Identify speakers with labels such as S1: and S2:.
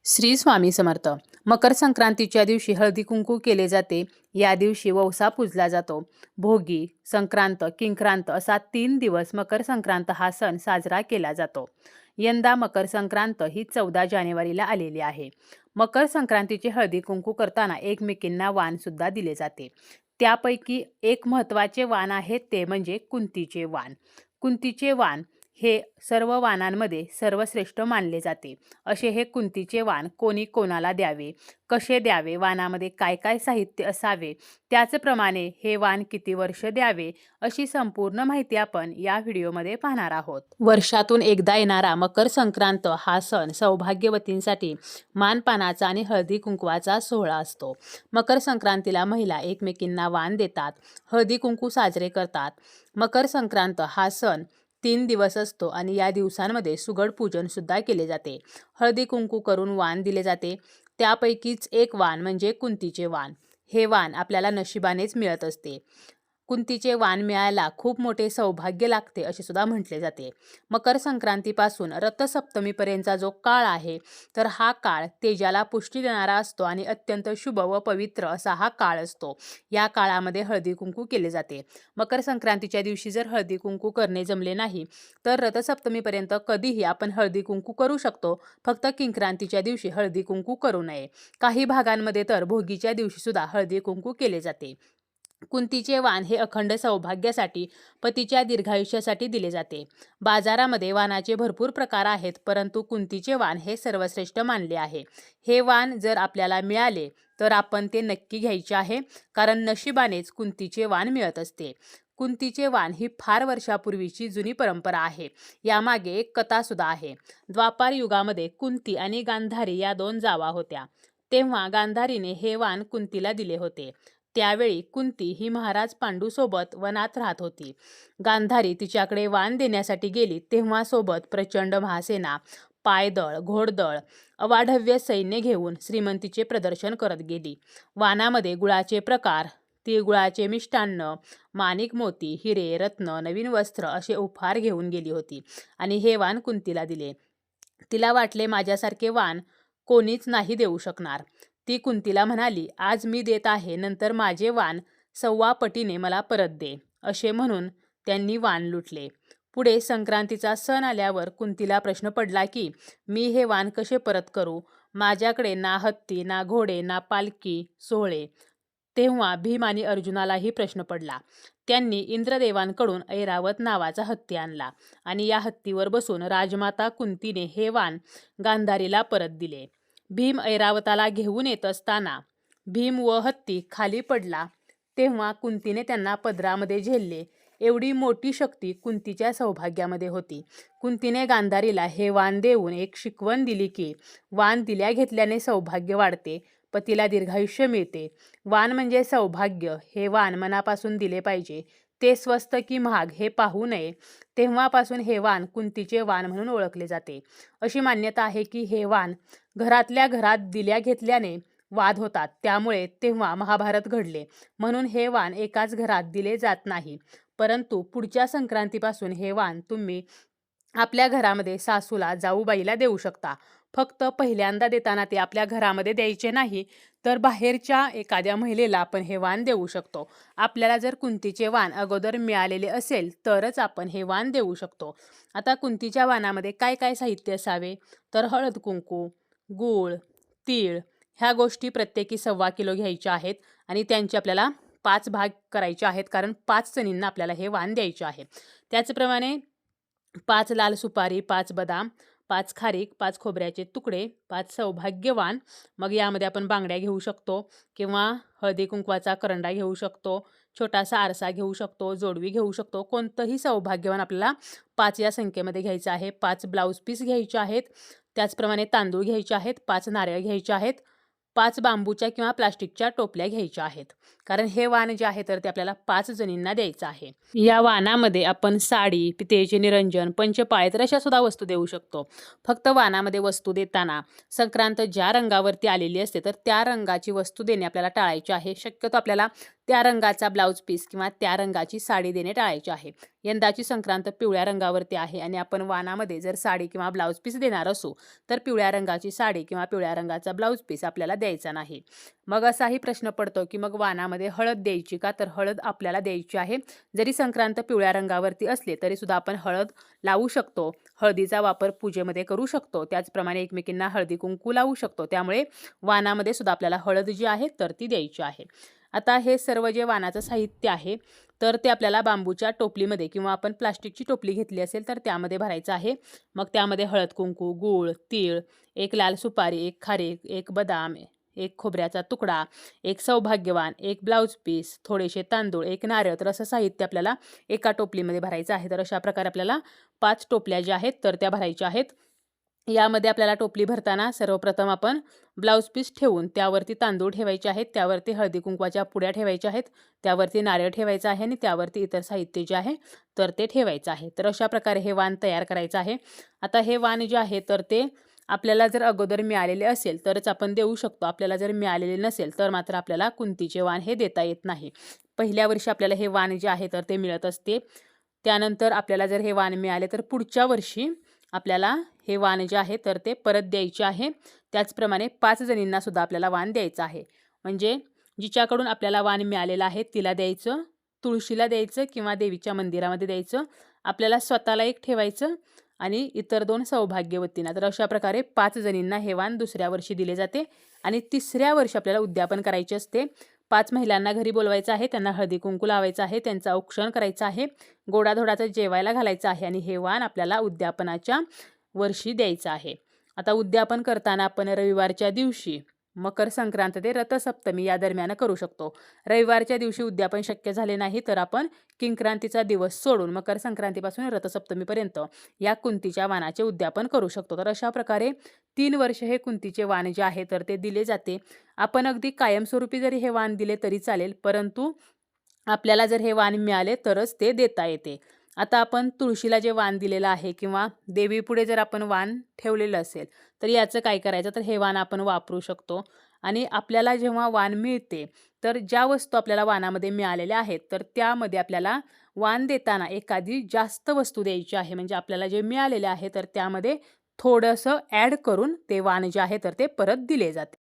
S1: श्री स्वामी समर्थ. मकर संक्रांतीच्या दिवशी हळदी कुंकू केले जाते. या दिवशी वौसा पूजला जातो. भोगी, संक्रांत, किंक्रांत असा 3 दिवस मकर संक्रांत हा सण साजरा केला जातो. यंदा मकर संक्रांत ही 14 जानेवारीला आलेली आहे. मकर संक्रांतीचे हळदी कुंकू करताना एकमेकींना वाण सुद्धा दिले जाते. त्यापैकी एक महत्त्वाचे वाण आहे ते म्हणजे कुंतीचे वाण. कुंतीचे वाण हे सर्व वाणांमध्ये सर्वश्रेष्ठ मानले जाते. असे हे कुंतीचे वाण कोणी कोणाला द्यावे, कसे द्यावे, वाणामध्ये काय काय साहित्य असावे, त्याचप्रमाणे हे वाण किती वर्ष द्यावे, अशी संपूर्ण माहिती आपण या व्हिडिओमध्ये पाहणार आहोत. वर्षातून एकदा येणारा मकर संक्रांत हा सण सौभाग्यवतींसाठी मानपानाचा आणि हळदी कुंकवाचा सोहळा असतो. मकर संक्रांतीला महिला एकमेकींना वाण देतात, हळदी कुंकू साजरे करतात. मकर संक्रांत हा सण 3 दिवस असतो आणि या दिवसांमध्ये सुगड पूजन सुद्धा केले जाते. हळदी कुंकू करून वाण दिले जाते. त्यापैकीच एक वाण म्हणजे कुंतीचे वाण. हे वाण आपल्याला नशिबानेच मिळत असते. कुंतीचे वाण मिळायला खूप मोठे सौभाग्य लागते असे सुद्धा म्हटले जाते. मकर संक्रांतीपासून रथसप्तमीपर्यंतचा जो काळ आहे तर हा काळ तेजाला पुष्टी देणारा असतो आणि अत्यंत शुभ व पवित्र असा हा काळ असतो. या काळामध्ये हळदी कुंकू केले जाते. मकर संक्रांतीच्या दिवशी जर हळदी कुंकू करणे जमले नाही तर रथसप्तमीपर्यंत कधीही आपण हळदी कुंकू करू शकतो. फक्त किंक्रांतीच्या दिवशी हळदी कुंकू करू नये. काही भागांमध्ये तर भोगीच्या दिवशी सुद्धा हळदी कुंकू केले जाते. कुंतीचे वाण हे अखंड सौभाग्यासाठी, पतीच्या दीर्घायुष्यासाठी दिले जाते. बाजारामध्ये वाणाचे भरपूर प्रकार आहेत, परंतु कुंतीचे वाण हे सर्वश्रेष्ठ मानले आहे. हे वाण जर आपल्याला मिळाले तर आपण ते नक्की घ्यायचे आहे, कारण नशिबानेच कुंतीचे वाण मिळत असते. कुंतीचे वाण ही फार वर्षापूर्वीची जुनी परंपरा आहे. यामागे एक कथा सुद्धा आहे. द्वापार युगामध्ये कुंती आणि गांधारी या 2 जावा होत्या. तेव्हा गांधारीने हे वाण कुंतीला दिले होते. त्यावेळी कुंती ही महाराज पांडूसोबत वनात राहत होती. गांधारी तिच्याकडे वाण देण्यासाठी गेली तेव्हा सोबत प्रचंड महासेना, पायदळ, घोडदळ, अवाढव्य सैन्य घेऊन श्रीमंतीचे प्रदर्शन करत गेली. वाणामध्ये गुळाचे प्रकार, तिळगुळाचे मिष्टान्न, माणिक मोती, हिरे, रत्न, नवीन वस्त्र असे उपहार घेऊन गेली होती आणि हे वाण कुंतीला दिले. तिला वाटले माझ्यासारखे वाण कोणीच नाही देऊ शकणार. ती कुंतीला म्हणाली, आज मी देत आहे, नंतर माझे वाण 1.25 पटीने मला परत दे. असे म्हणून त्यांनी वाण लुटले. पुढे संक्रांतीचा सण आल्यावर कुंतीला प्रश्न पडला की मी हे वाण कसे परत करू? माझ्याकडे ना हत्ती, ना घोडे, ना पालखी सोहळे. तेव्हा भीम आणि अर्जुनालाही प्रश्न पडला. त्यांनी इंद्रदेवांकडून ऐरावत नावाचा हत्ती आणला आणि या हत्तीवर बसून राजमाता कुंतीने हे वाण गांधारीला परत दिले. भीम ऐरावताला घेऊन येत असताना भीम व हत्ती खाली पडला तेव्हा कुंतीने त्यांना पदरामध्ये झेलले. एवढी मोठी शक्ती कुंतीच्या सौभाग्यामध्ये होती. कुंतीने गांधारीला हे वाण देऊन एक शिकवण दिली की वाण दिल्या घेतल्याने सौभाग्य वाढते, पतीला दीर्घायुष्य मिळते. वाण म्हणजे सौभाग्य. हे वाण मनापासून दिले पाहिजे. ते स्वस्त की महाग हे पाहू नये. तेव्हापासून हे वाण कुंतीचे वाण म्हणून ओळखले जाते. अशी मान्यता आहे की हे वाण घरातल्या घरात दिल्या घेतल्याने वाद होतात, त्यामुळे तेव्हा महाभारत घडले. म्हणून हे वाण एकाच घरात दिले जात नाही. परंतु पुढच्या संक्रांतीपासून हे वाण तुम्ही आपल्या घरामध्ये सासूला, जाऊबाईला देऊ शकता. फक्त पहिल्यांदा देताना ते आपल्या घरामध्ये द्यायचे नाही, तर बाहेरच्या एखाद्या महिलेला आपण हे वाण देऊ शकतो. आपल्याला जर कुंतीचे वाण अगोदर मिळालेले असेल तरच आपण हे वाण देऊ शकतो. आता कुंतीच्या वाणामध्ये काय काय साहित्य असावे तर हळद कुंकू, गूळ, तीळ ह्या गोष्टी प्रत्येकी 1.25 किलो घ्यायच्या आहेत आणि त्यांचे आपल्याला 5 भाग करायचे आहेत, कारण 5 जणींना आपल्याला हे वाण द्यायचे आहे. त्याचप्रमाणे 5 लाल सुपारी, 5 बदाम, 5 खारीक, 5 खोबऱ्याचे तुकडे, 5 सौभाग्यवान. मग यामध्ये आपण बांगड्या घेऊ शकतो किंवा हळदी कुंकवाचा करंडा घेऊ शकतो, छोटासा आरसा घेऊ शकतो, जोडवी घेऊ शकतो. कोणतंही सौभाग्यवान आपल्याला 5 या संख्येमध्ये घ्यायचं आहे. 5 ब्लाऊज पीस घ्यायचे आहेत. त्याचप्रमाणे तांदूळ घ्यायचे आहेत, 5 नारळ घ्यायचे आहेत, 5 बांबूच्या किंवा प्लास्टिकच्या टोपल्या घ्यायच्या आहेत. कारण हे वाण जे आहे तर ते आपल्याला 5 जणींना द्यायचं आहे. या वाणामध्ये आपण साडी, पितळेचे निरंजन, पंचपाळेत अशा सुद्धा वस्तू देऊ शकतो. फक्त वाणामध्ये वस्तू देताना संक्रांत ज्या रंगावरती आलेली असते तर त्या रंगाची वस्तू देणे आपल्याला टाळायची आहे. शक्यतो आपल्याला त्या रंगाचा ब्लाऊज पीस किंवा त्या रंगाची साडी देणे टाळायचे आहे. यंदाची संक्रांत पिवळ्या रंगावरती आहे आणि आपण वाणामध्ये जर साडी किंवा ब्लाऊज पीस देणार असू तर पिवळ्या रंगाची साडी किंवा पिवळ्या रंगाचा ब्लाऊज पीस आपल्याला द्यायचा नाही. मग असाही प्रश्न पडतो की मग वाणामध्ये हळद द्यायची का? तर हळद आपल्याला द्यायची आहे. जरी संक्रांत पिवळ्या रंगावरती असले तरी सुद्धा आपण हळद लावू शकतो. हळदीचा वापर पूजेमध्ये करू शकतो. त्याचप्रमाणे एकमेकींना हळदी कुंकू लावू शकतो. त्यामुळे वाणामध्ये सुद्धा आपल्याला हळद जी आहे तर ती द्यायची आहे. आता हे सर्व जे वाणाचं साहित्य आहे तर ते आपल्याला बांबूच्या टोपलीमध्ये किंवा आपण प्लास्टिकची टोपली घेतली असेल तर त्यामध्ये भरायचं आहे. मग त्यामध्ये हळद कुंकू, गूळ, तीळ, एक लाल सुपारी, एक खारीक, एक बदाम, एक खोबऱ्याचा तुकडा, एक सौभाग्यवान, एक ब्लाऊज पीस, थोडेसे तांदूळ, एक नारळ, तर असं साहित्य आपल्याला एका टोपलीमध्ये भरायचं आहे. तर अशा प्रकारे आपल्याला 5 टोपल्या ज्या आहेत तर त्या भरायच्या आहेत. यामध्ये आपल्याला टोपली भरताना सर्वप्रथम आपण ब्लाऊज पीस ठेवून त्यावरती तांदूळ ठेवायचे आहेत, त्यावरती हळदी कुंकवाच्या पुड्या ठेवायच्या आहेत, त्यावरती नारळ ठेवायचं आहे आणि त्यावरती इतर साहित्य जे आहे तर ते ठेवायचं आहे. तर अशा प्रकारे हे वाण तयार करायचं आहे. आता हे वाण जे आहे तर ते आपल्याला जर अगोदर मिळालेले असेल तरच आपण देऊ शकतो. आपल्याला जर मिळालेले नसेल तर मात्र आपल्याला कुंतीचे वाण हे देता येत नाही. पहिल्या वर्षी आपल्याला हे वाण जे आहे तर ते मिळत असते. त्यानंतर आपल्याला जर हे वाण मिळाले तर पुढच्या वर्षी आपल्याला हे वाण जे आहे तर ते परत द्यायचे आहे. त्याचप्रमाणे 5 जणींना सुद्धा आपल्याला वाण द्यायचं आहे. म्हणजे जिच्याकडून आपल्याला वाण मिळालेलं आहे तिला द्यायचं, तुळशीला द्यायचं किंवा देवीच्या मंदिरामध्ये द्यायचं, आपल्याला स्वतःला एक ठेवायचं आणि इतर 2 सौभाग्यवतींना. तर अशा प्रकारे 5 जणींना हे वाण दुसऱ्या वर्षी दिले जाते आणि तिसऱ्या वर्षी आपल्याला उद्यापन करायचे असते. 5 महिलांना घरी बोलवायचं आहे, त्यांना हळदी कुंकू लावायचं आहे, त्यांचं औक्षण करायचं आहे, गोडाधोडाचं जेवायला घालायचं आहे आणि हे वाण आपल्याला उद्यापनाच्या वर्षी द्यायचं आहे. आता उद्यापन करताना आपण रविवारच्या दिवशी मकर संक्रांत ते रथसप्तमी या दरम्यान करू शकतो. रविवारच्या दिवशी उद्यापन शक्य झाले नाही तर आपण किंक्रांतीचा दिवस सोडून मकर संक्रांतीपासून रथसप्तमीपर्यंत या कुंतीच्या वाणाचे उद्यापन करू शकतो. तर अशा प्रकारे 3 वर्ष हे कुंतीचे वाण जे आहे तर ते दिले जाते. आपण अगदी कायमस्वरूपी जरी हे वाण दिले तरी चालेल, परंतु आपल्याला जर हे वाण मिळाले तरच ते देता येते. आता आपण तुळशीला जे वाण दिलेलं आहे किंवा देवीपुढे जर आपण वाण ठेवलेलं असेल तर याचं काय करायचं, तर हे वाण आपण वापरू शकतो. आणि आपल्याला जेव्हा वाण मिळते तर ज्या वस्तू आपल्याला वाणामध्ये मिळालेल्या आहेत तर त्यामध्ये आपल्याला वाण देताना एखादी जास्त वस्तू द्यायची आहे. म्हणजे आपल्याला जे मिळालेले आहे तर त्यामध्ये थोडंसं ॲड करून ते वाण जे आहे तर ते परत दिले जाते.